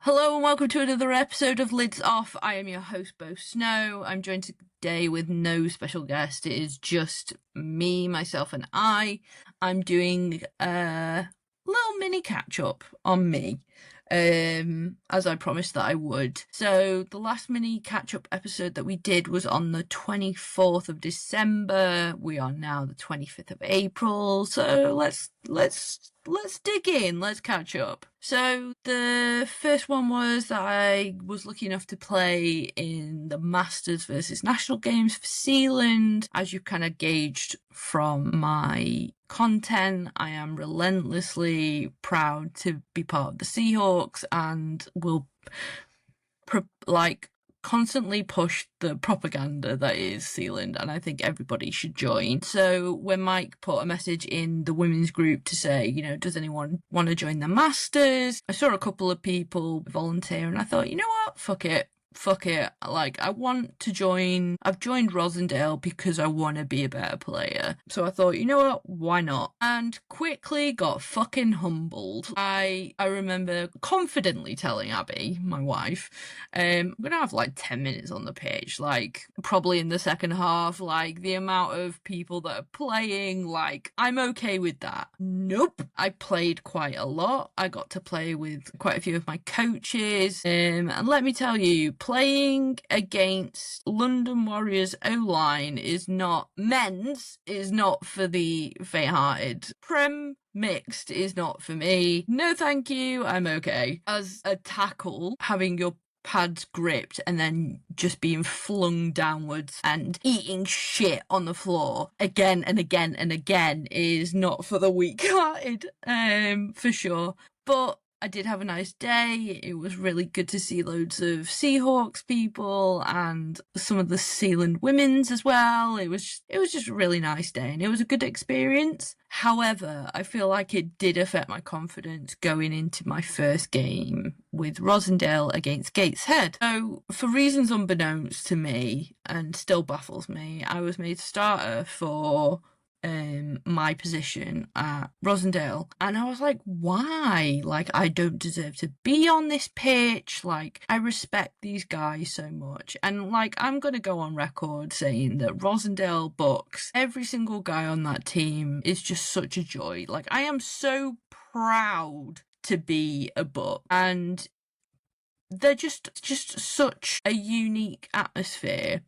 Hello and welcome to another episode of Lids Off. I am your host, Beau. I'm joined today with no special guest. It is just me, myself, and I. I'm doing a little mini catch-up on me, as I promised that I would. So the last mini catch-up episode that we did was on the 24th of December. We are now the 25th of April. So let's dig in. Let's catch up. So the first one was that I was lucky enough to play in the Masters versus National Games for Sealand. As you kind of gauged from my content, I am relentlessly proud to be part of the Seahawks and will constantly push the propaganda that is Sealand, and I think everybody should join. So when Mike put a message in the women's group to say, does anyone want to join the Masters, I saw a couple of people volunteer and I thought, you know what, fuck it. I want to join. I've joined Rosendale because I want to be a better player. So I thought, you know what, why not? And quickly got fucking humbled. I remember confidently telling Abby, my wife, I'm going to have 10 minutes on the pitch, probably in the second half, the amount of people that are playing, I'm okay with that. Nope. I played quite a lot. I got to play with quite a few of my coaches. And let me tell you, playing against London Warriors O-line is not for the faint-hearted. Prem mixed is not for me. No thank you, I'm okay. As a tackle, having your pads gripped and then just being flung downwards and eating shit on the floor again and again and again is not for the weak-hearted, for sure. But I did have a nice day. It was really good to see loads of Seahawks people and some of the Sealand women's as well. It was just a really nice day and it was a good experience. However, I feel like it did affect my confidence going into my first game with Rosendale against Gateshead. So, for reasons unbeknownst to me and still baffles me, I was made starter for my position at Rosendale, and I was like, why? I don't deserve to be on this pitch. I respect these guys so much, and I'm gonna go on record saying that Rosendale Bucks, every single guy on that team is just such a joy. I am so proud to be a Buck, and they're just such a unique atmosphere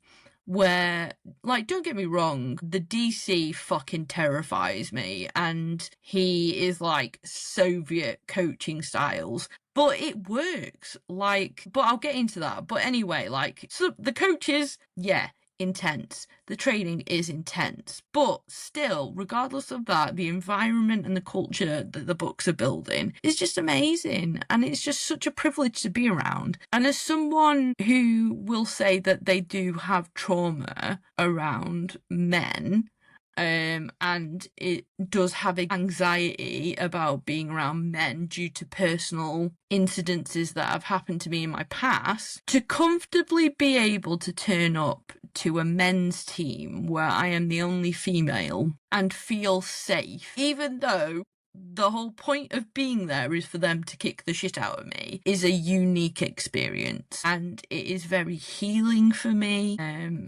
where, don't get me wrong, the DC fucking terrifies me, and he is Soviet coaching styles, but it works. But I'll get into that. But anyway, so the coaches, yeah, intense. The training is intense, but still, regardless of that, the environment and the culture that the Bucks are building is just amazing, and it's just such a privilege to be around. And as someone who will say that they do have trauma around men, and it does have anxiety about being around men due to personal incidences that have happened to me in my past, to comfortably be able to turn up to a men's team where I am the only female and feel safe, even though the whole point of being there is for them to kick the shit out of me, is a unique experience, and it is very healing for me.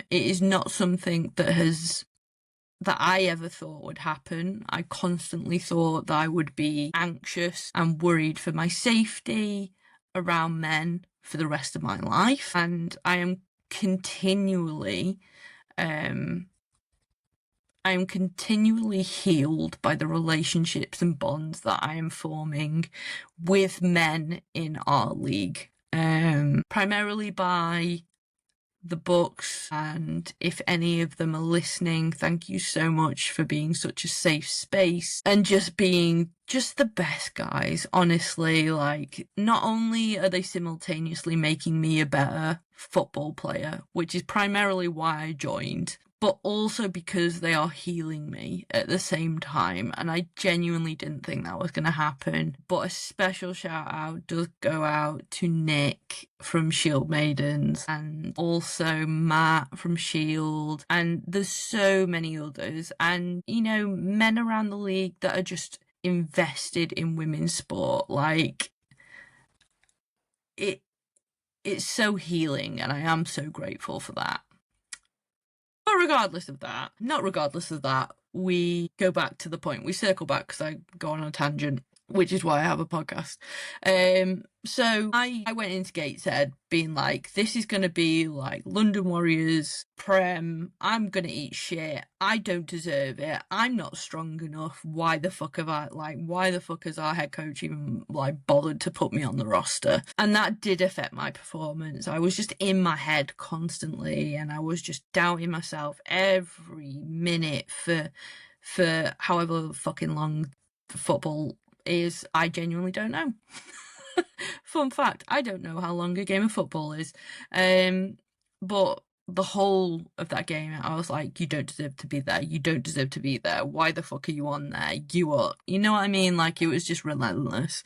It is not something that I ever thought would happen. I constantly thought that I would be anxious and worried for my safety around men for the rest of my life, and I am continually healed by the relationships and bonds that I am forming with men in our league, primarily by the Bucks. And if any of them are listening, thank you so much for being such a safe space and just being just the best guys. Honestly, not only are they simultaneously making me a better football player, which is primarily why I joined, but also because they are healing me at the same time, and I genuinely didn't think that was going to happen. But a special shout out does go out to Nick from Shield Maidens, and also Matt from Shield, and there's so many others, and men around the league that are just invested in women's sport. it's so healing, and I am so grateful for that. But regardless of that, we go back to the point. We circle back because I go on a tangent, which is why I have a podcast. So I went into Gateshead being like, this is going to be like London Warriors Prem. I'm going to eat shit. I don't deserve it. I'm not strong enough. Why the fuck has our head coach even like bothered to put me on the roster? And that did affect my performance. I was just in my head constantly, and I was just doubting myself every minute for however fucking long football is. I genuinely don't know. Fun fact, I don't know how long a game of football is. But the whole of that game, I was like, you don't deserve to be there. You don't deserve to be there. Why the fuck are you on there? You know what I mean? Like, it was just relentless.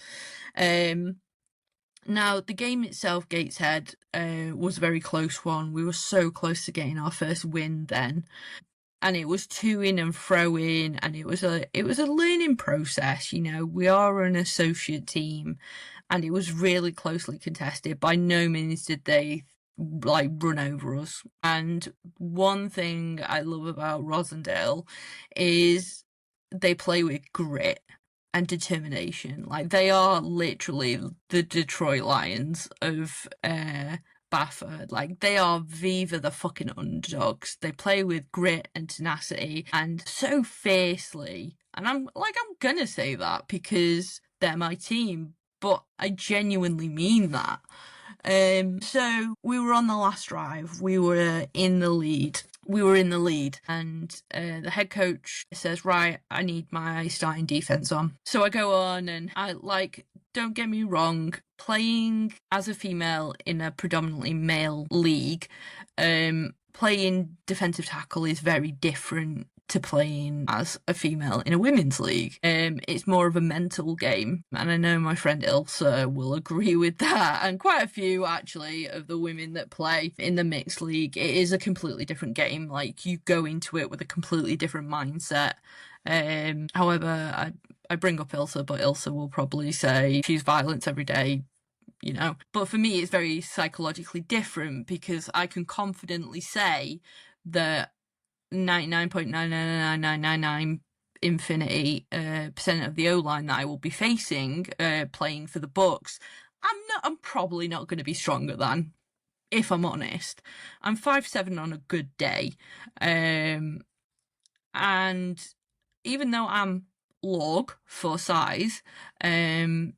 Now, the game itself, Gateshead, was a very close one. We were so close to getting our first win then. And it was to-in and throw-in, and it was a learning process. You know, we are an associate team, and it was really closely contested. By no means did they like run over us. And one thing I love about Rosendale is they play with grit and determination. Like, they are literally the Detroit Lions of Bafford. Like, they are Viva the fucking underdogs. They play with grit and tenacity and so fiercely. And I'm gonna say that because they're my team, but I genuinely mean that. So we were on the last drive. We were in the lead. And the head coach says, right, I need my starting defense on. So I go on, and don't get me wrong, playing as a female in a predominantly male league, playing defensive tackle is very different to playing as a female in a women's league. It's more of a mental game, and I know my friend Ilsa will agree with that, and quite a few actually of the women that play in the mixed league. It is a completely different game. Like, you go into it with a completely different mindset. However, I bring up Ilsa, but Ilsa will probably say she's violence every day, you know. But for me, it's very psychologically different, because I can confidently say that 99.99999 infinity percent of the O-line that I will be facing playing for the Bucks, I'm probably not going to be stronger than, if I'm honest. I'm 5'7" on a good day, and even though I'm log for size, I'm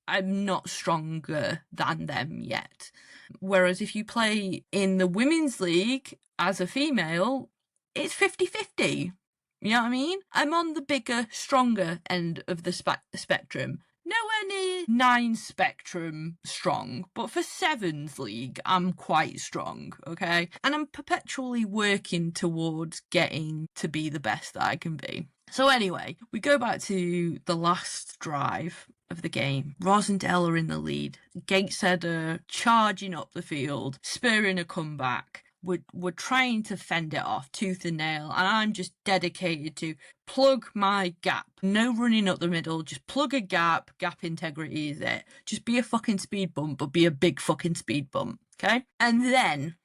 not stronger than them yet. Whereas if you play in the women's league as a female, it's 50-50. You know what I mean? I'm on the bigger, stronger end of the spectrum. Nowhere near 9 spectrum strong, but for 7's league, I'm quite strong, okay? And I'm perpetually working towards getting to be the best that I can be. So anyway, we go back to the last drive of the game. Rosendale are in the lead. Gateshead are charging up the field, spurring a comeback. We're trying to fend it off tooth and nail, and I'm just dedicated to plug my gap. No running up the middle, just plug a gap. Gap integrity is it. Just be a fucking speed bump, but be a big fucking speed bump, okay? And then,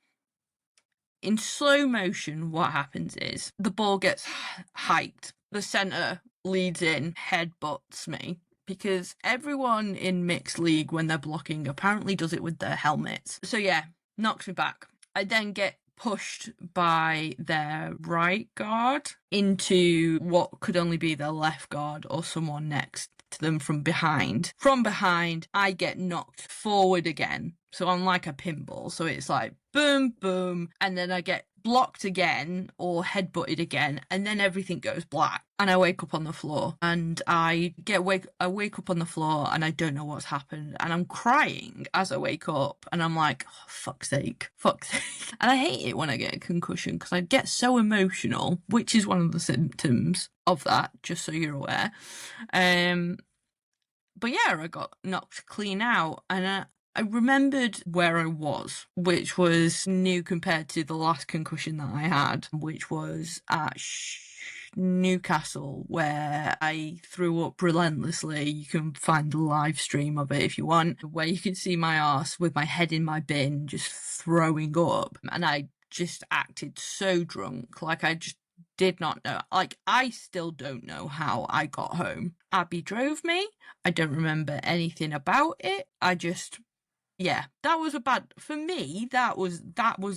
in slow motion, what happens is the ball gets hiked. The centre leads in, headbutts me, because everyone in mixed league, when they're blocking, apparently does it with their helmets. So yeah, knocks me back. I then get pushed by their right guard into what could only be their left guard or someone next to them from behind. From behind, I get knocked forward again. So I'm like a pinball. So it's like boom, boom, and then I get blocked again or headbutted again, and then everything goes black, and I wake up on the floor, and I wake up on the floor, and I don't know what's happened, and I'm crying as I wake up, and I'm like, oh, fuck's sake. And I hate it when I get a concussion, because I get so emotional, which is one of the symptoms of that, just so you're aware. But yeah, I got knocked clean out, and I remembered where I was, which was new compared to the last concussion that I had, which was at Newcastle where I threw up relentlessly. You can find the live stream of it if you want, where you can see my arse with my head in my bin just throwing up. And I just acted so drunk, like I just did not know. Like, I still don't know how I got home. Abby drove me. I don't remember anything about it. Yeah, that was for me, that was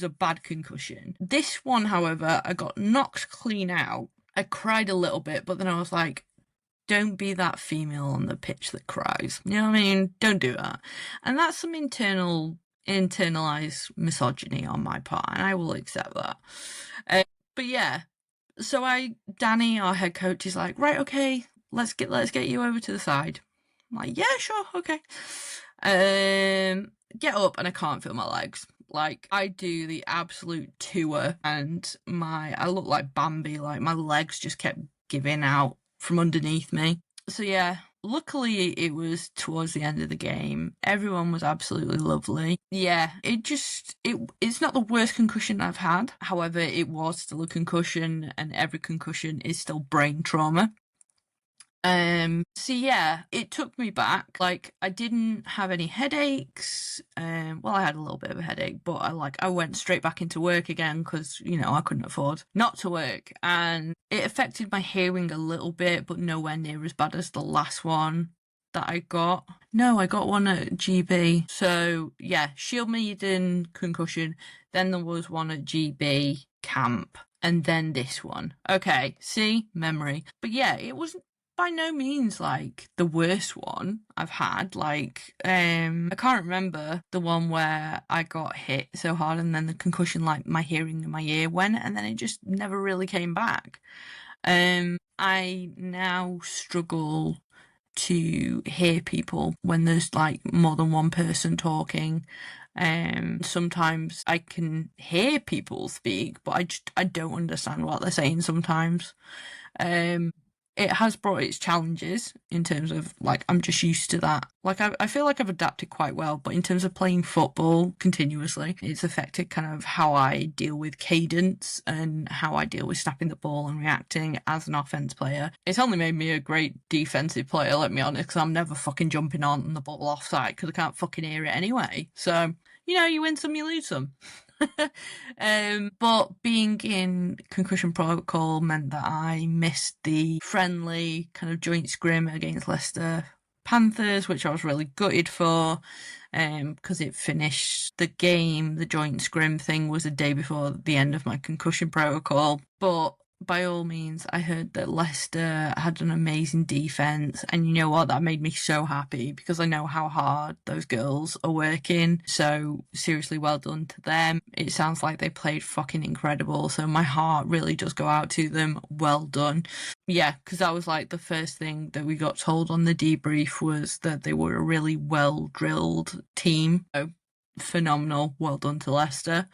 a bad concussion. This one, however, I got knocked clean out. I cried a little bit, but then I was like, don't be that female on the pitch that cries. You know what I mean? Don't do that. And that's some internalized misogyny on my part, and I will accept that. But yeah, so Danny, our head coach, is like, right, okay, let's get you over to the side. I'm like, yeah, sure, okay. Get up, and I can't feel my legs. Like, I do the absolute tour, and I look like Bambi. Like, my legs just kept giving out from underneath me. So yeah, luckily it was towards the end of the game. Everyone was absolutely lovely. Yeah, it's not the worst concussion I've had. However, it was still a concussion, and every concussion is still brain trauma. So yeah, it took me back. Like, I didn't have any headaches. Well, I had a little bit of a headache, but I went straight back into work again because, I couldn't afford not to work. And it affected my hearing a little bit, but nowhere near as bad as the last one that I got. No, I got one at GB. So yeah, Shield Maiden concussion. Then there was one at GB camp. And then this one. Okay, see? Memory. But yeah, it wasn't by no means like the worst one I've had. Like, I can't remember the one where I got hit so hard and then the concussion, like my hearing in my ear went and then it just never really came back. I now struggle to hear people when there's like more than one person talking. Sometimes I can hear people speak, but I don't understand what they're saying sometimes. It has brought its challenges in terms of, like, I'm just used to that. Like, I feel like I've adapted quite well, but in terms of playing football continuously, it's affected kind of how I deal with cadence and how I deal with snapping the ball and reacting as an offense player. It's only made me a great defensive player, let me be honest, because I'm never fucking jumping on the ball offside because I can't fucking hear it anyway. So, you win some, you lose some. But being in concussion protocol meant that I missed the friendly kind of joint scrim against Leicester Panthers, which I was really gutted for, because it finished the game. The joint scrim thing was a day before the end of my concussion protocol. But by all means, I heard that Leicester had an amazing defence, and you know what, that made me so happy because I know how hard those girls are working. So seriously, well done to them. It sounds like they played fucking incredible, so my heart really does go out to them. Well done. Yeah, because that was like the first thing that we got told on the debrief was that they were a really well drilled team. So phenomenal. Well done to Leicester.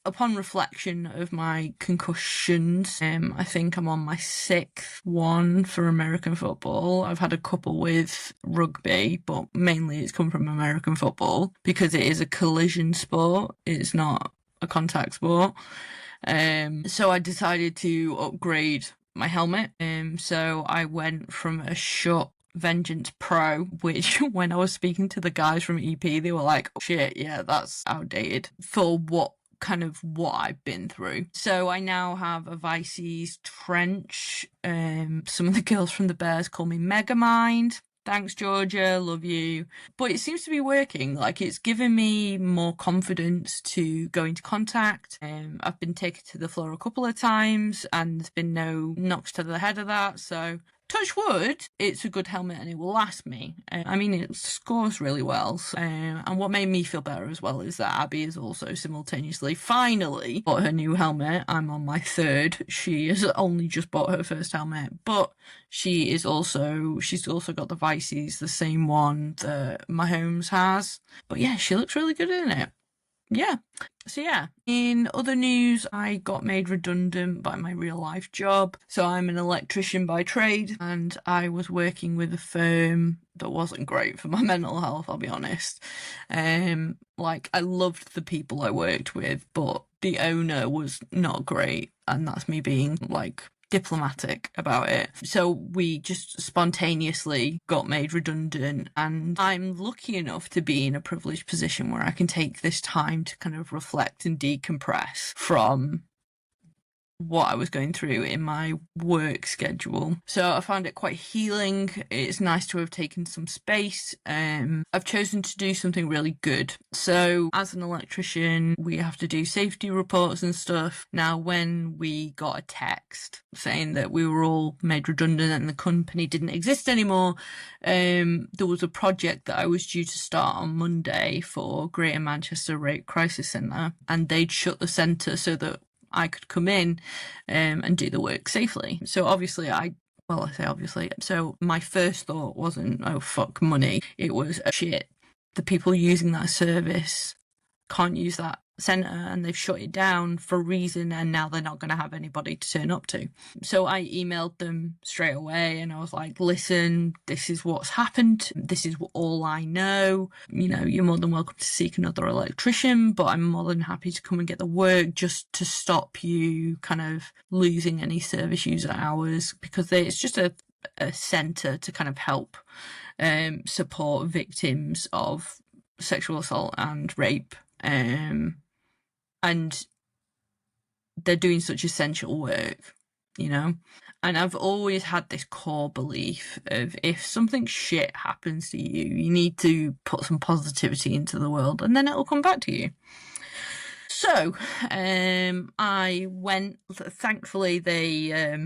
Upon reflection of my concussions, I think I'm on my 6th one for American football. I've had a couple with rugby, but mainly it's come from American football because it is a collision sport. It's not a contact sport. So I decided to upgrade my helmet. So I went from a Schutt Vengeance Pro, which when I was speaking to the guys from EP, they were like, oh, shit, yeah, that's outdated for what I've been through. So I now have a Vices trench. Some of the girls from the Bears call me Megamind. Thanks, Georgia, love you. But it seems to be working. Like, it's given me more confidence to go into contact. I've been taken to the floor a couple of times and there's been no knocks to the head of that. So touch wood, it's a good helmet and it will last me. It scores really well. And what made me feel better as well is that Abby is also simultaneously finally bought her new helmet. I'm on my 3rd. She has only just bought her first helmet, but she's also got the Vices, the same one that Mahomes has. But yeah, she looks really good in it. Yeah. So yeah, in other news, I got made redundant by my real life job. So I'm an electrician by trade and I was working with a firm that wasn't great for my mental health, I'll be honest. I loved the people I worked with, but the owner was not great. and that's me being like diplomatic about it. So we just spontaneously got made redundant, and I'm lucky enough to be in a privileged position where I can take this time to kind of reflect and decompress from what I was going through in my work schedule. So I found it quite healing. It's nice to have taken some space. I've chosen to do something really good. So as an electrician, we have to do safety reports and stuff. Now, when we got a text saying that we were all made redundant and the company didn't exist anymore, there was a project that I was due to start on Monday for Greater Manchester Rape Crisis Centre, and they'd shut the centre so that I could come in and do the work safely. So obviously so my first thought wasn't, oh, fuck money. It was, shit, the people using that service can't use that centre and they've shut it down for a reason, and now they're not going to have anybody to turn up to. So I emailed them straight away and I was like, listen, this is what's happened. This is all I know. You know, you're more than welcome to seek another electrician, but I'm more than happy to come and get the work just to stop you kind of losing any service user hours, because it's just a centre to kind of help support victims of sexual assault and rape. And they're doing such essential work, you know? And I've always had this core belief of, if something shit happens to you, you need to put some positivity into the world and then it'll come back to you. So I went, thankfully they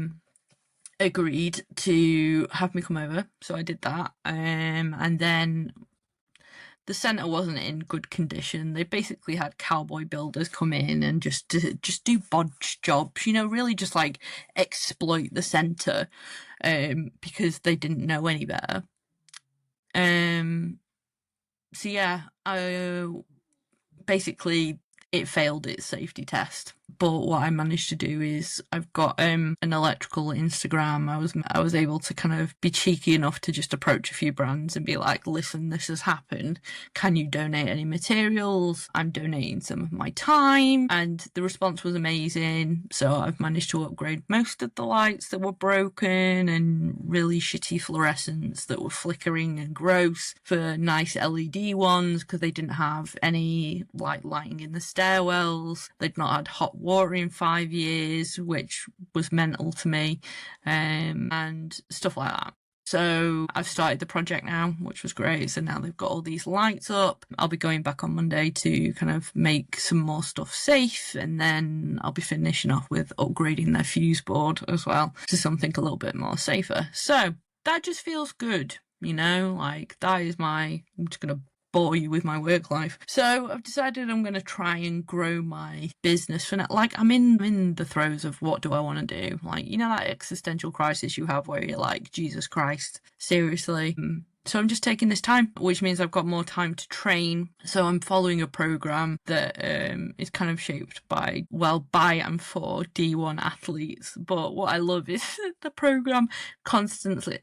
agreed to have me come over, so I did that. And then the centre wasn't in good condition. They basically had cowboy builders come in and just do bodge jobs, you know, really just like exploit the centre because they didn't know any better. So yeah, basically it failed its safety test. But what I managed to do is, I've got an electrical Instagram. I was able to kind of be cheeky enough to just approach a few brands and be like, listen, this has happened. Can you donate any materials? I'm donating some of my time. And the response was amazing. So I've managed to upgrade most of the lights that were broken and really shitty fluorescents that were flickering and gross for nice LED ones, because they didn't have any lighting in the stairwells. They'd not had hot water in 5 years, which was mental to me, and stuff like that. So I've started the project now, which was great. So now they've got all these lights up. I'll be going back on Monday to kind of make some more stuff safe, and then I'll be finishing off with upgrading their fuse board as well to something a little bit more safer. So that just feels good, you know, like that is I'm just going to bore you with my work life. So I've decided I'm going to try and grow my business for now. Like, I'm in the throes of what do I want to do? Like, you know, that existential crisis you have where you're like, Jesus Christ, seriously? So I'm just taking this time, which means I've got more time to train. So I'm following a program that is kind of shaped by and for D1 athletes. But what I love is the program constantly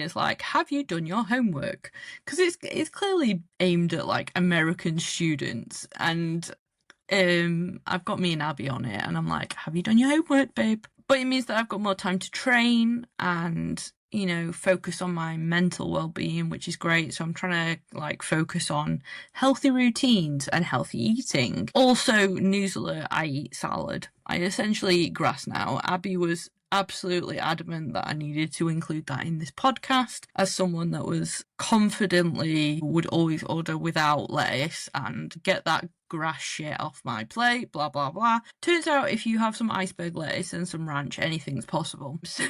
is like, have you done your homework? Because it's clearly aimed at like American students, and I've got me and Abby on it, and I'm like, have you done your homework, babe? But it means that I've got more time to train and, you know, focus on my mental well-being, which is great. So I'm trying to like focus on healthy routines and healthy eating. Also, news alert, I eat salad. I essentially eat grass now. Abby was absolutely adamant that I needed to include that in this podcast, as someone that was confidently would always order without lettuce and get that grass shit off my plate, blah blah blah. Turns out if you have some iceberg lettuce and some ranch, anything's possible. So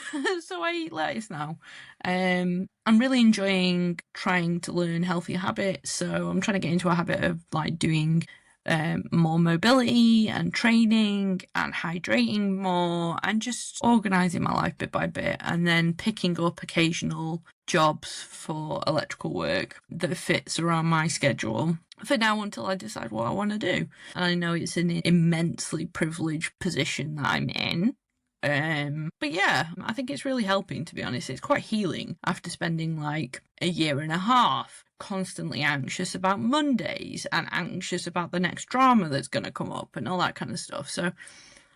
I eat lettuce now. I'm really enjoying trying to learn healthy habits, so I'm trying to get into a habit of like doing more mobility and training and hydrating more and just organising my life bit by bit, and then picking up occasional jobs for electrical work that fits around my schedule for now until I decide what I want to do. And I know it's an immensely privileged position that I'm in. But yeah, I think it's really helping, to be honest. It's quite healing after spending like a year and a half constantly anxious about Mondays and anxious about the next drama that's going to come up and all that kind of stuff. So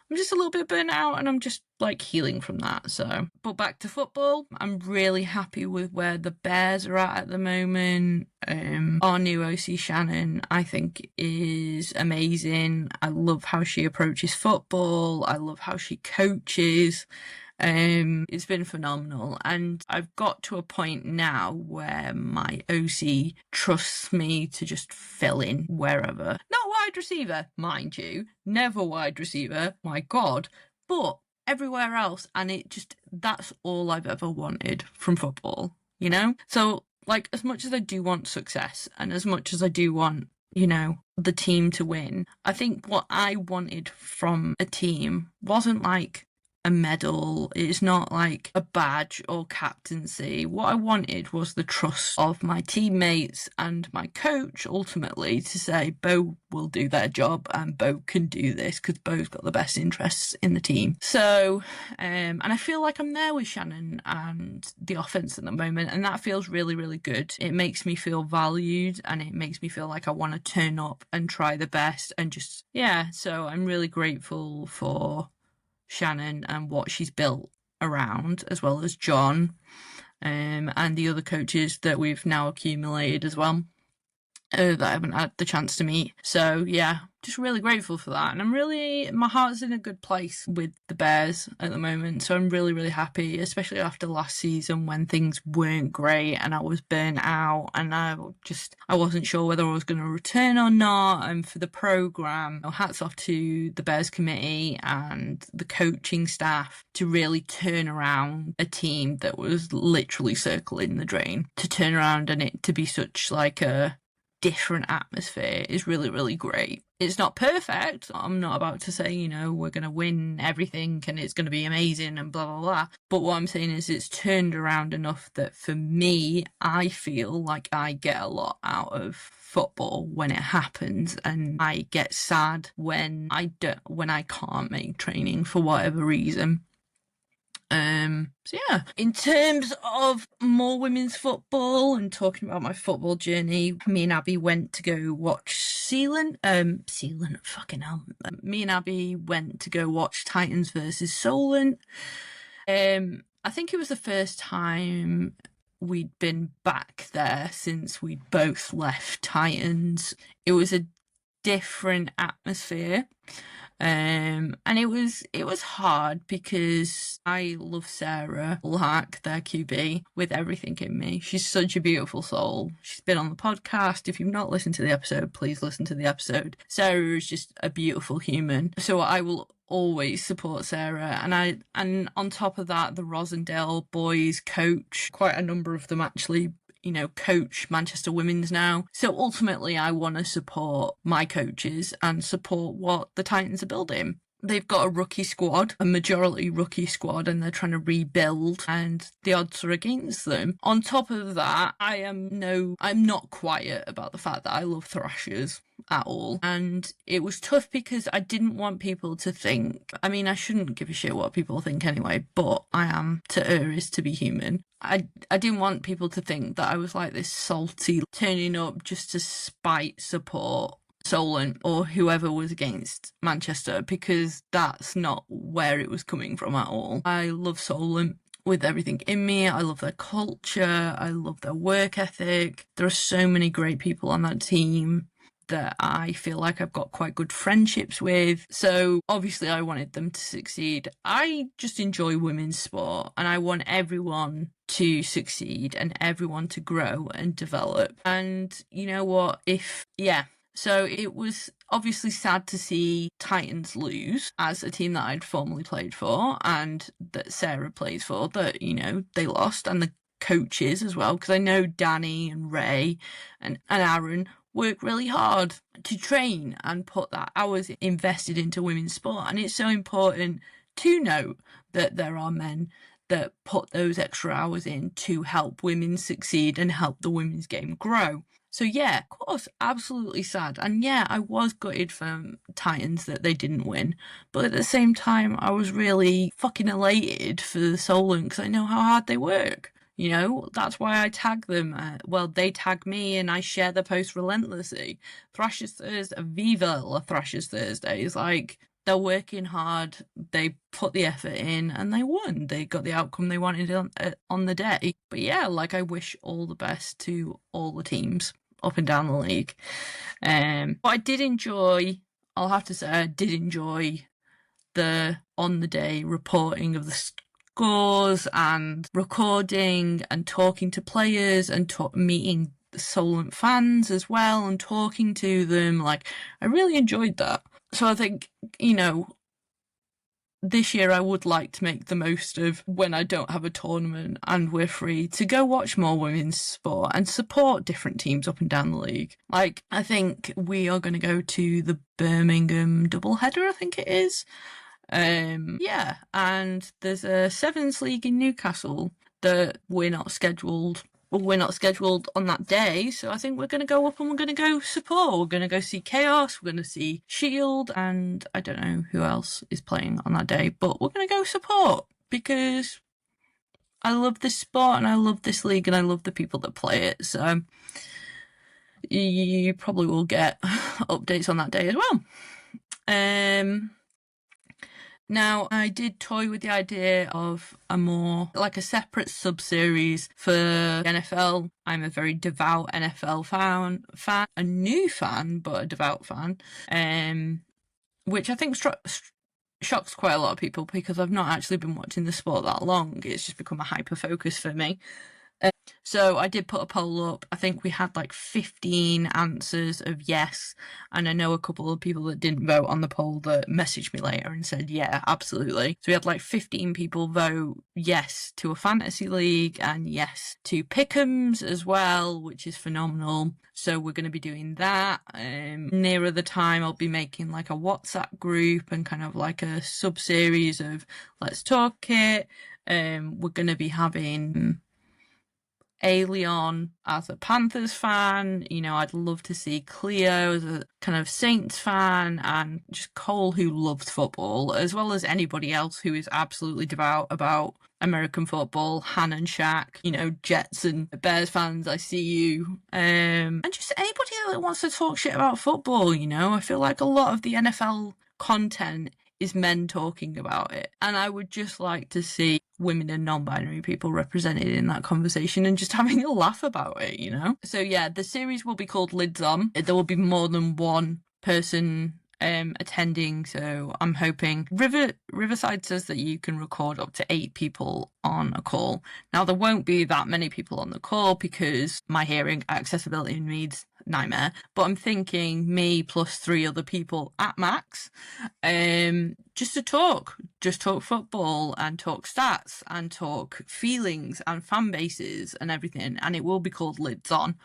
I'm just a little bit burnt out and I'm just like healing from that. So, but back to football, I'm really happy with where the Bears are at the moment. Our new OC Shannon, I think, is amazing. I love how she approaches football. I love how she coaches. It's been phenomenal, and I've got to a point now where my OC trusts me to just fill in wherever. Not wide receiver, mind you, never wide receiver, my God, but everywhere else, and that's all I've ever wanted from football, you know? So, like, as much as I do want success, and as much as I do want, you know, the team to win, I think what I wanted from a team wasn't like a medal. It's not like a badge or captaincy. What I wanted was the trust of my teammates and my coach, ultimately, to say Beau will do their job and Beau can do this because Beau's got the best interests in the team. So, and I feel like I'm there with Shannon and the offense at the moment, and that feels really, really good. It makes me feel valued and it makes me feel like I want to turn up and try the best and just, yeah. So I'm really grateful for Shannon and what she's built around, as well as John, and the other coaches that we've now accumulated as well, that I haven't had the chance to meet. So yeah, just really grateful for that, and my heart's in a good place with the Bears at the moment, so I'm really, really happy, especially after last season when things weren't great and I was burnt out and I wasn't sure whether I was going to return or not. And for the programme, hats off to the Bears committee and the coaching staff to really turn around a team that was literally circling the drain, to turn around and it to be such like a different atmosphere is really, really great. It's not perfect. I'm not about to say, you know, we're going to win everything and it's going to be amazing and blah, blah, blah. But what I'm saying is it's turned around enough that for me, I feel like I get a lot out of football when it happens, and I get sad when I can't make training for whatever reason. So yeah, in terms of more women's football and talking about my football journey, me and Abby went to go watch Sealand, fucking hell. Me and Abby went to go watch Titans versus Sealand. I think it was the first time we'd been back there since we'd both left Titans. It was a different atmosphere. And it was hard because I love Sarah Lack, their QB, with everything in me. She's such a beautiful soul. She's been on the podcast. If you've not listened to the episode, please listen to the episode. Sarah is just a beautiful human. So I will always support Sarah, and on top of that, the Rosendale boys coach, quite a number of them actually, you know, coach Manchester Women's now. So ultimately, I want to support my coaches and support what the Titans are building. They've got a rookie squad, a majority rookie squad, and they're trying to rebuild, and the odds are against them. On top of that, I'm not quiet about the fact that I love Thrashers at all. And it was tough because I didn't want people to think, I mean, I shouldn't give a shit what people think anyway, but I am to err is to be human. I didn't want people to think that I was like this salty, turning up just to spite support Sealand or whoever was against Manchester, because that's not where it was coming from at all. I love Sealand with everything in me. I love their culture. I love their work ethic. There are so many great people on that team that I feel like I've got quite good friendships with. So obviously I wanted them to succeed. I just enjoy women's sport and I want everyone to succeed and everyone to grow and develop. And you know what? So it was obviously sad to see Titans lose as a team that I'd formerly played for and that Sarah plays for, that, you know, they lost, and the coaches as well, because I know Danny and Ray and Aaron work really hard to train and put that hours invested into women's sport. And it's so important to note that there are men that put those extra hours in to help women succeed and help the women's game grow. So yeah, of course, absolutely sad. And yeah, I was gutted for Titans that they didn't win. But at the same time, I was really fucking elated for the Sealand because I know how hard they work. You know, that's why I tag them. They tag me and I share the post relentlessly. Thrashers Thursday, Viva La Thrashers Thursdays. Like, they're working hard, they put the effort in, and they won. They got the outcome they wanted on the day. But yeah, like, I wish all the best to all the teams up and down the league. But I did enjoy, I'll have to say, I did enjoy the on the day reporting of the scores and recording and talking to players and meeting Sealand fans as well and talking to them. Like, I really enjoyed that. So I think, this year I would like to make the most of when I don't have a tournament and we're free to go watch more women's sport and support different teams up and down the league. Like, I think we are going to go to the Birmingham doubleheader, I think it is. Yeah, and there's a Sevens League in Newcastle that we're not scheduled on that day, so I think we're going to go up and we're going to go support. We're going to go see Chaos, we're going to see Shield, and I don't know who else is playing on that day, but we're going to go support because I love this sport and I love this league and I love the people that play it. So you probably will get updates on that day as well. Now, I did toy with the idea of a separate sub-series for NFL. I'm a very devout NFL fan, a new fan, but a devout fan, which I think shocks quite a lot of people because I've not actually been watching the sport that long. It's just become a hyper-focus for me. So I did put a poll up. I think we had like 15 answers of yes, and I know a couple of people that didn't vote on the poll that messaged me later and said yeah, absolutely. So we had like 15 people vote yes to a fantasy league and yes to pick'ems as well, which is phenomenal. So we're going to be doing that. Nearer the time, I'll be making like a WhatsApp group and kind of like a sub-series of Let's Talk It. We're going to be having Aelion as a Panthers fan. I'd love to see Cleo as a kind of Saints fan, and just Cole, who loves football, as well as anybody else who is absolutely devout about American football. Han and Shaq, Jets and Bears fans, I see you. And just anybody that wants to talk shit about football. I feel like a lot of the NFL content is men talking about it, and I would just like to see women and non-binary people represented in that conversation and just having a laugh about it. So yeah, the series will be called Lids On. There will be more than one person attending, so I'm hoping. Riverside says that you can record up to 8 people on a call. Now, there won't be that many people on the call because my hearing accessibility needs nightmare, but I'm thinking me plus 3 other people at max, just to talk football and talk stats and talk feelings and fan bases and everything, and it will be called Lids On.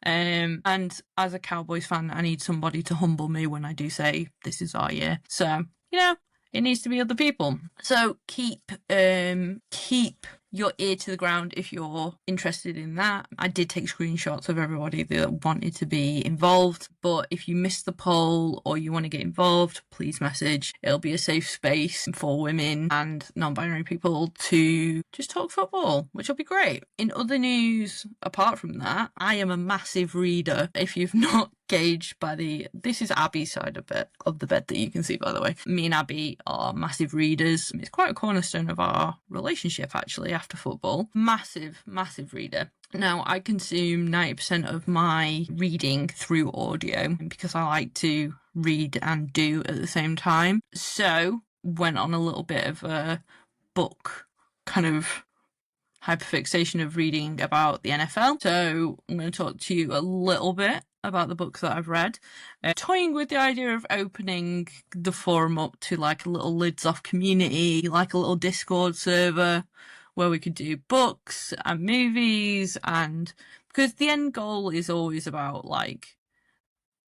And as a Cowboys fan, I need somebody to humble me when I do say this is our year. So it needs to be other people. So keep your ear to the ground if you're interested in that. I did take screenshots of everybody that wanted to be involved, but if you missed the poll or you want to get involved, please message. It'll be a safe space for women and non-binary people to just talk football, which will be great. In other news, apart from that, I am a massive reader. If you've not gauged by this is Abby's side of the bed that you can see, by the way. Me and Abby are massive readers. It's quite a cornerstone of our relationship, actually, after football. Massive reader. Now, I consume 90% of my reading through audio because I like to read and do at the same time. So, went on a little bit of a book kind of hyperfixation of reading about the NFL. So, I'm going to talk to you a little bit about the books that I've read, toying with the idea of opening the forum up to like a little Lids Off community, like a little Discord server where we could do books and movies, and because the end goal is always about like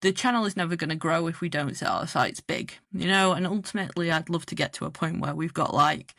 the channel is never going to grow if we don't set our sights big, and ultimately I'd love to get to a point where we've got like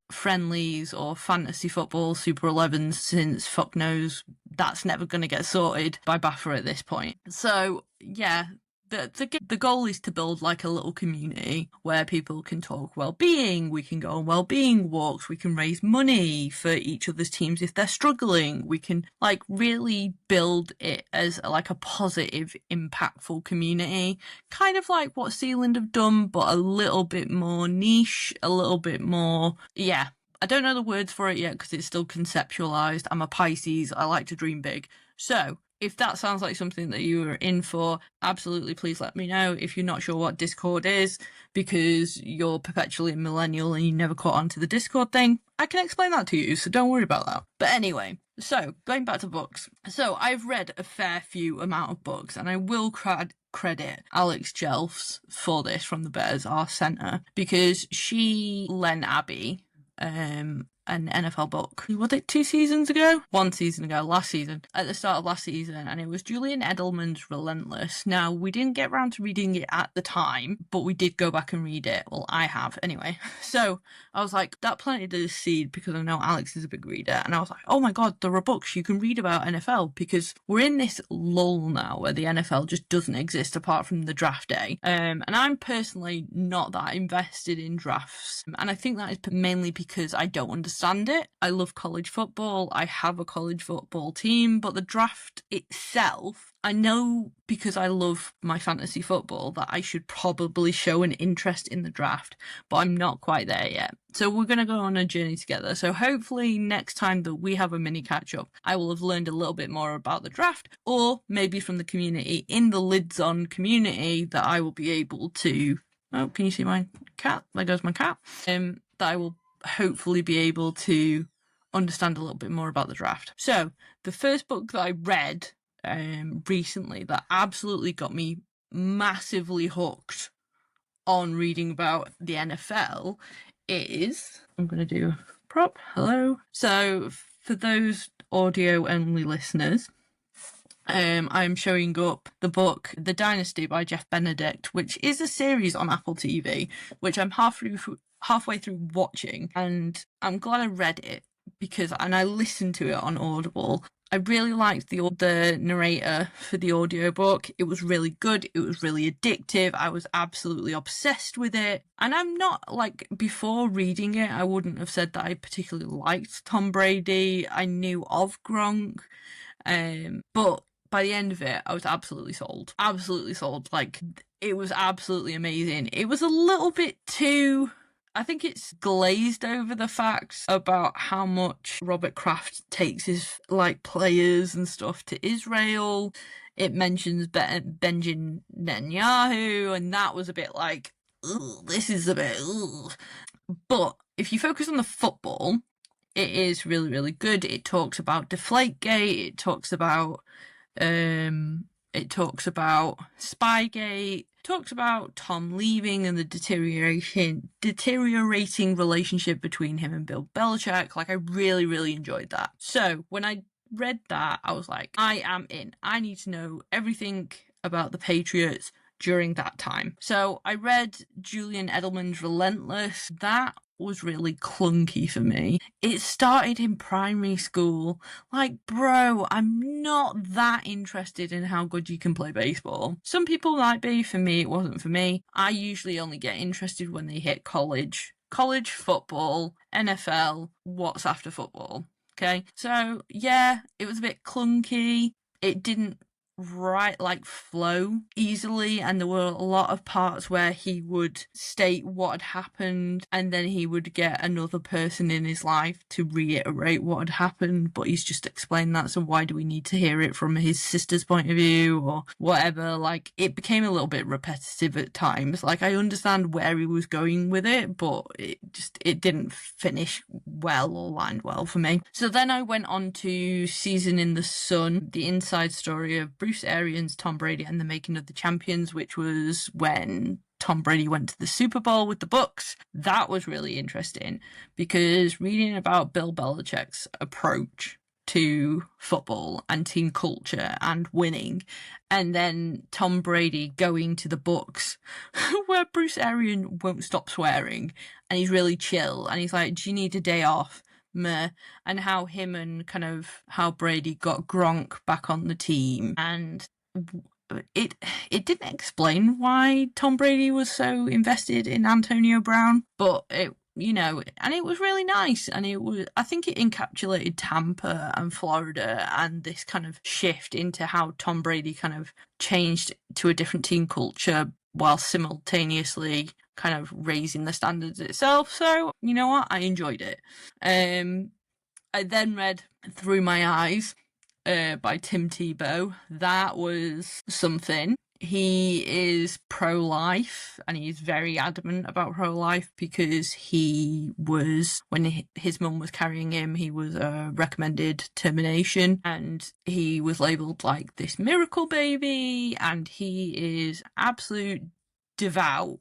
friendlies or fantasy football Super 11s, since fuck knows that's never going to get sorted by BAFA at this point. So yeah, the goal is to build like a little community where people can talk well-being, we can go on well-being walks, we can raise money for each other's teams if they're struggling, we can like really build it as like a positive, impactful community, kind of like what Sealand have done, but a little bit more niche, a little bit more, yeah. I don't know the words for it yet because it's still conceptualized. I'm a Pisces, I like to dream big. So if that sounds like something that you are in for, absolutely please let me know. If you're not sure what Discord is because you're perpetually a millennial and you never caught on to the Discord thing, I can explain that to you, so don't worry about that. But anyway, so going back to books. So I've read a fair few amount of books, and I will credit Alex Jelfs for this from the Bears, our centre, because she lent Abby an NFL book. Was it 2 seasons ago? 1 season ago, last season, at the start of last season, and it was Julian Edelman's Relentless. Now, we didn't get around to reading it at the time, but we did go back and read it. Well, I have, anyway. So, I was like, that planted a seed because I know Alex is a big reader, and I was like, oh my god, there are books you can read about NFL, because we're in this lull now where the NFL just doesn't exist apart from the draft day. And I'm personally not that invested in drafts, and I think that is mainly because I don't understand it. I love college football. I have a college football team, but the draft itself, I know because I love my fantasy football that I should probably show an interest in the draft, but I'm not quite there yet. So we're going to go on a journey together. So hopefully next time that we have a mini catch up, I will have learned a little bit more about the draft, or maybe from the community in the Lids On community that I will be able to, oh, can you see my cat? There goes my cat. That I will hopefully be able to understand a little bit more about the draft. So the first book that I read recently that absolutely got me massively hooked on reading about the NFL is, I'm going to do a prop, hello. So for those audio only listeners, I'm showing up the book The Dynasty by Jeff Benedict, which is a series on Apple TV, which I'm halfway through watching, and I'm glad I read it and I listened to it on Audible. I really liked the narrator for the audiobook. It was really good. It was really addictive. I was absolutely obsessed with it. And I'm not, like, before reading it, I wouldn't have said that I particularly liked Tom Brady. I knew of Gronk. But by the end of it, I was absolutely sold. Absolutely sold. Like, it was absolutely amazing. It was a little bit too, I think it's glazed over the facts about how much Robert Kraft takes his like players and stuff to Israel. It mentions Benjamin Netanyahu, and that was a bit like, ooh, this is a bit, ooh. But if you focus on the football, it is really, really good. It talks about Deflategate. It talks about Spygate. Talks about Tom leaving and the deteriorating relationship between him and Bill Belichick. Like, I really, really enjoyed that. So when I read that, I was like, I am in. I need to know everything about the Patriots during that time. So I read Julian Edelman's Relentless. That was really clunky for me. It started in primary school. Like, bro, I'm not that interested in how good you can play baseball. Some people might be. For me, it wasn't for me. I usually only get interested when they hit college football, NFL, what's after football. Okay, so yeah, it was a bit clunky. It didn't flow easily, and there were a lot of parts where he would state what had happened and then he would get another person in his life to reiterate what had happened, but he's just explained that, so why do we need to hear it from his sister's point of view or whatever? Like, it became a little bit repetitive at times. Like, I understand where he was going with it, but it didn't finish well or land well for me. So then I went on to Season in the Sun, the inside story of Bruce Arians, Tom Brady, and the making of the champions, which was when Tom Brady went to the Super Bowl with the Bucks. That was really interesting because reading about Bill Belichick's approach to football and team culture and winning, and then Tom Brady going to the Bucks where Bruce Arians won't stop swearing and he's really chill and he's like, do you need a day off? Meh. And how him and how Brady got Gronk back on the team, and it didn't explain why Tom Brady was so invested in Antonio Brown, but it, and it was really nice, and I think it encapsulated Tampa and Florida and this kind of shift into how Tom Brady kind of changed to a different team culture while simultaneously kind of raising the standards itself. So, you know what? I enjoyed it. I then read Through My Eyes by Tim Tebow. That was something. He is pro-life, and he's very adamant about pro-life because he was, when his mum was carrying him, he was recommended termination, and he was labelled like this miracle baby, and he is absolute devout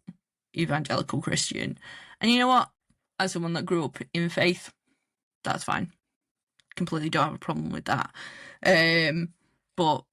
evangelical Christian. And you know what? As someone that grew up in faith, that's fine. Completely don't have a problem with that. But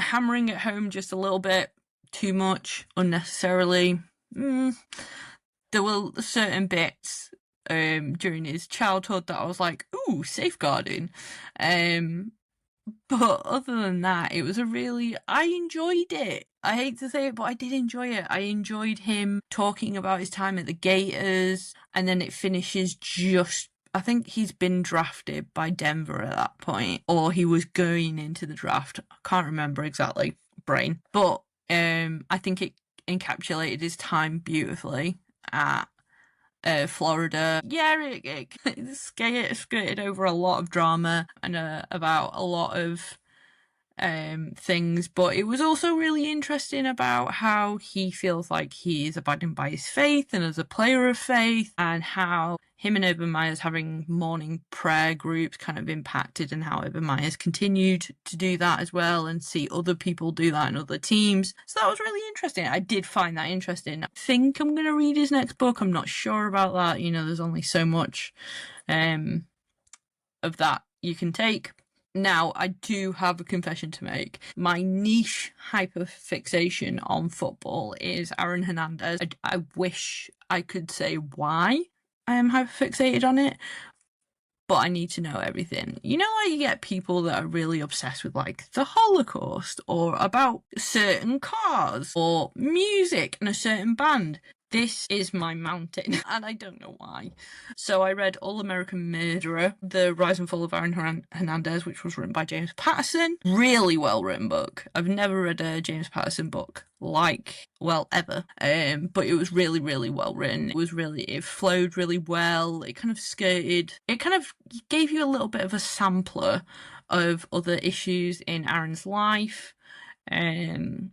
hammering it home just a little bit too much unnecessarily. There were certain bits during his childhood that I was like, ooh, safeguarding. But other than that, it was I enjoyed it. I hate to say it, but I did enjoy it. I enjoyed him talking about his time at the Gators, and then it finishes I think he's been drafted by Denver at that point, or he was going into the draft. I can't remember exactly, brain. But I think it encapsulated his time beautifully at Florida. Yeah, it skirted over a lot of drama and about a lot of things, but it was also really interesting about how he feels like he is abiding by his faith and as a player of faith, and how him and Urban Meyers having morning prayer groups kind of impacted, and how Urban Meyers continued to do that as well and see other people do that in other teams. So that was really interesting. I did find that interesting. I think I'm going to read his next book. I'm not sure about that. There's only so much of that you can take. Now, I do have a confession to make. My niche hyperfixation on football is Aaron Hernandez. I wish I could say why I am hyperfixated on it, but I need to know everything. You get people that are really obsessed with, like, the Holocaust, or about certain cars, or music and a certain band. This is my mountain, and I don't know why. So I read All American Murderer, The Rise and Fall of Aaron Hernandez, which was written by James Patterson. Really well-written book. I've never read a James Patterson book ever. But it was really, really well-written. It flowed really well. It kind of gave you a little bit of a sampler of other issues in Aaron's life. And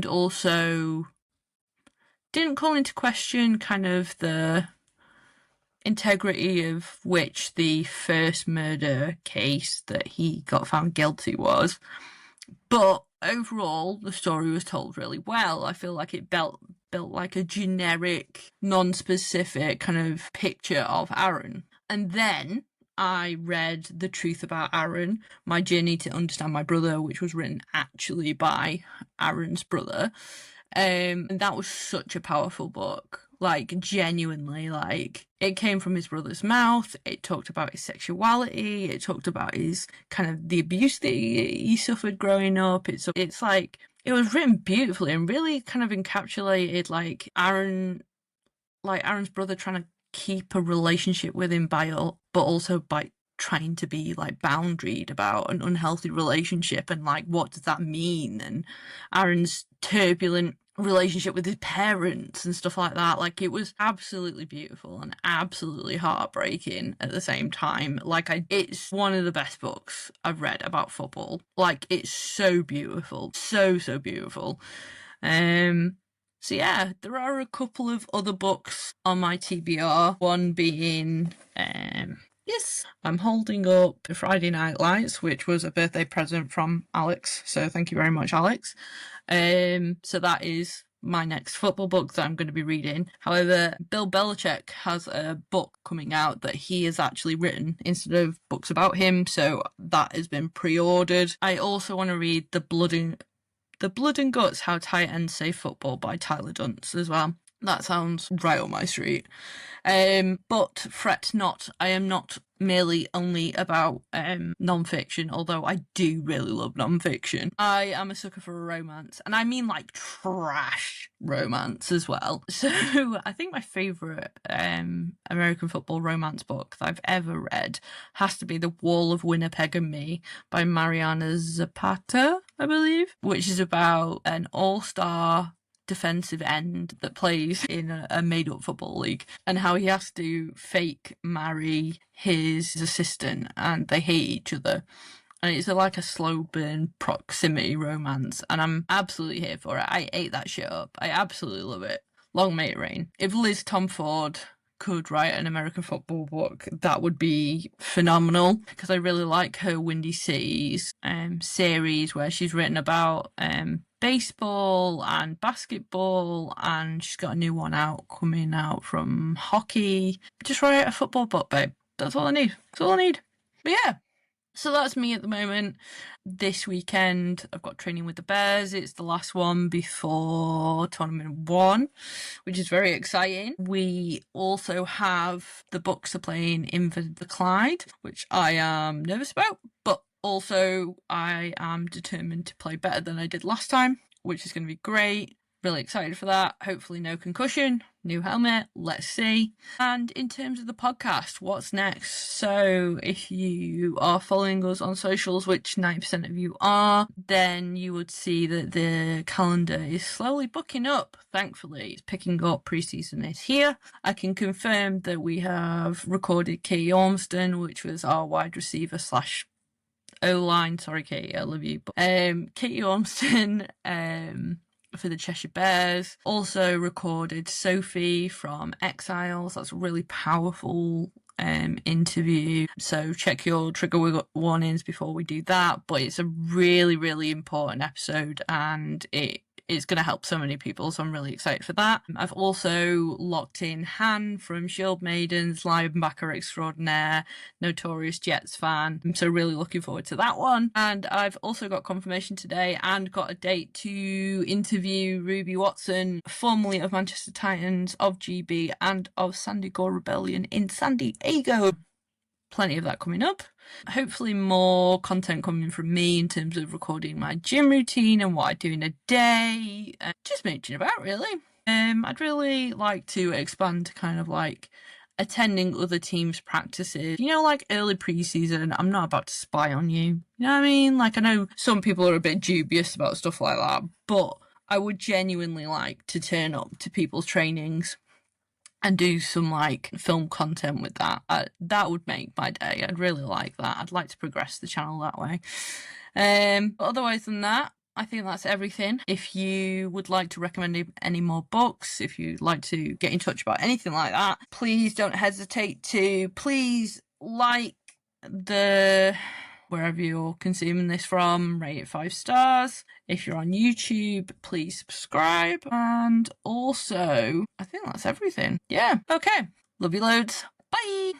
also didn't call into question kind of the integrity of which the first murder case that he got found guilty was. But overall, the story was told really well. I feel like it built like a generic, non-specific kind of picture of Aaron. And then I read The Truth About Aaron, My Journey to Understand My Brother, which was written actually by Aaron's brother. And that was such a powerful book. Like, genuinely, like, it came from his brother's mouth. It talked about his sexuality. It talked about his kind of the abuse that he suffered growing up. It's like, it was written beautifully and really kind of encapsulated like Aaron's brother trying to keep a relationship with him but also by trying to be like boundaried about an unhealthy relationship, and like, what does that mean? And Aaron's turbulent relationship with his parents and stuff like that. Like, it was absolutely beautiful and absolutely heartbreaking at the same time. Like, it's one of the best books I've read about football. Like, it's so beautiful, so beautiful. So yeah, there are a couple of other books on my TBR. One being yes, I'm holding up The Friday Night Lights, which was a birthday present from Alex. So thank you very much, Alex. So that is my next football book that I'm going to be reading. However, Bill Belichick has a book coming out that he has actually written instead of books about him. So that has been pre-ordered. I also want to read The Blood and Guts, How Tight Ends Save Football by Tyler Dunce as well. That sounds right up my street. But fret not, I am not merely only about non-fiction, although I do really love non-fiction. I am a sucker for a romance, and I mean like trash romance as well. So I think my favourite American football romance book that I've ever read has to be The Wall of Winnipeg and Me by Mariana Zapata, I believe, which is about an all-star defensive end that plays in a made-up football league, and how he has to fake marry his assistant and they hate each other, and it's like a slow burn proximity romance, and I'm absolutely here for it. I ate that shit up. I absolutely love it. Long may it rain. If Liz Tomford could write an American football book, that would be phenomenal, because I really like her Windy Cities series, where she's written about baseball and basketball, and she's got a new one coming out from hockey. Just write a football book, babe. That's all I need. That's all I need. But yeah, so that's me at the moment. This weekend, I've got training with the Bears. It's the last one before tournament 1, which is very exciting. We also have the Bucks are playing in the Clyde, which I am nervous about, but also I am determined to play better than I did last time, which is going to be great. Really excited for that. Hopefully no concussion, new helmet, let's see. And in terms of the podcast, what's next? So if you are following us on socials, which 90% of you are, then you would see that the calendar is slowly booking up. Thankfully, it's picking up. Pre-season is here. I can confirm that we have recorded Katie Ormston, which was our wide receiver / O-line. Sorry, Katie, I love you. But, Katie Ormston, for the Cheshire Bears. Also recorded Sophie from Exiles. That's a really powerful interview. So check your trigger warnings before we do that. But it's a really, really important episode, and it's going to help so many people, so I'm really excited for that. I've also locked in Han from Shield Maidens, linebacker extraordinaire, notorious Jets fan. I'm so really looking forward to that one. And I've also got confirmation today and got a date to interview Ruby Watson, formerly of Manchester Titans, of GB, and of Sandy Gore Rebellion in San Diego. Plenty of that coming up. Hopefully more content coming from me in terms of recording my gym routine and what I do in a day. Just mooching about, really. I'd really like to expand to kind of like attending other teams' practices. You know, like early pre-season, I'm not about to spy on you. You know what I mean? Like, I know some people are a bit dubious about stuff like that, but I would genuinely like to turn up to people's trainings and do some like film content with that. That would make my day. I'd really like that. I'd like to progress the channel that way. But otherwise than that, I think that's everything. If you would like to recommend any more books, if you'd like to get in touch about anything like that, please don't hesitate to. Please like wherever you're consuming this from, rate it 5 stars. If you're on YouTube, please subscribe. And also, I think that's everything. Yeah, okay. Love you loads. Bye.